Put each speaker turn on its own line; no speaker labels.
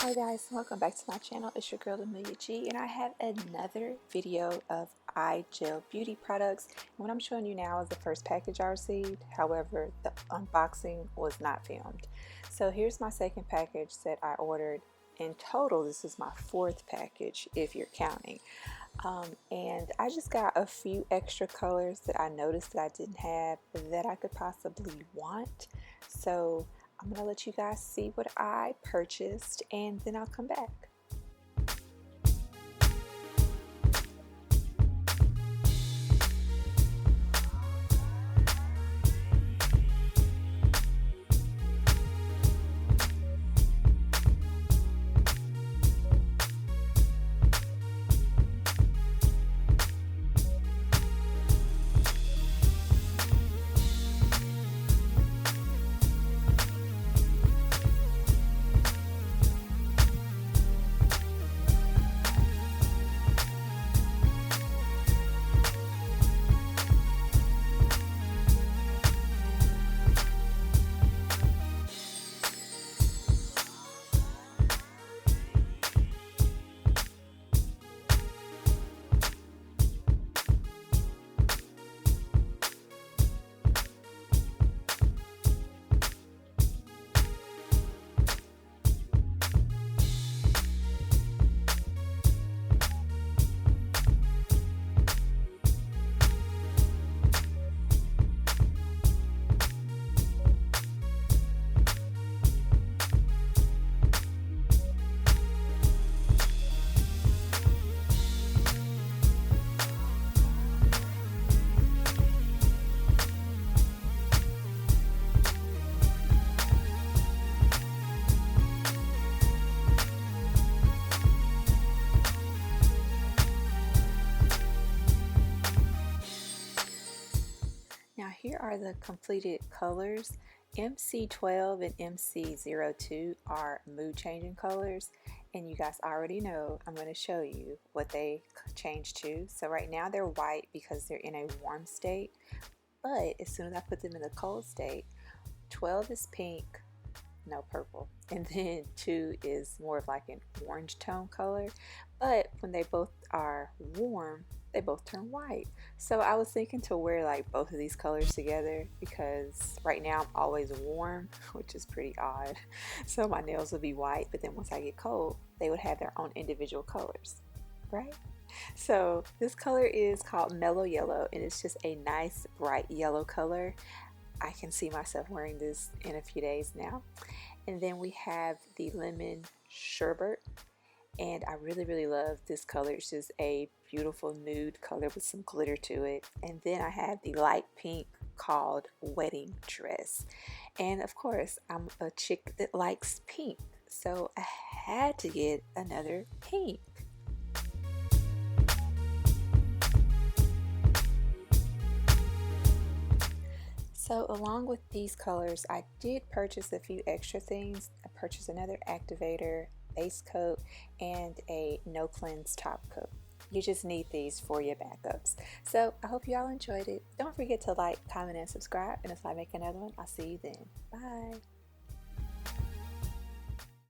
Hi guys, welcome back to my channel. It's your girl Amelia G, and I have another video of igel beauty products. And what I'm showing you now is the first package I received. However, the unboxing was not filmed. So here's my second package that I ordered. In total, this is my fourth package if you're counting. And I just got a few extra colors that I noticed that I didn't have that I could possibly want. So I'm gonna let you guys see what I purchased and then I'll come back. Now here are the completed colors. MC12 and MC02 are mood changing colors, and you guys already know I'm going to show you what they change to. So right now they're white because they're in a warm state, but as soon as I put them in a cold state, 12 is pink, no, purple, and then 2 is more of like an orange tone color, but when they both are warm they both turn white. So I was thinking to wear like both of these colors together because right now I'm always warm, which is pretty odd, so my nails would be white, but then once I get cold they would have their own individual colors, right? So this color is called Mellow Yellow, and it's just a nice bright yellow color. I can see myself wearing this in a few days now. And then we have the Lemon Sherbet, and I really love this color. It's just a beautiful nude color with some glitter to it. And then I have the light pink called Wedding Dress, and of course I'm a chick that likes pink, so I had to get another pink. So along with these colors, I did purchase a few extra things. I purchased another activator, base coat, and a no cleanse top coat. You just need these for your backups. So I hope you all enjoyed it. Don't forget to like, comment, and subscribe. And if I make another one, I'll see you then. Bye.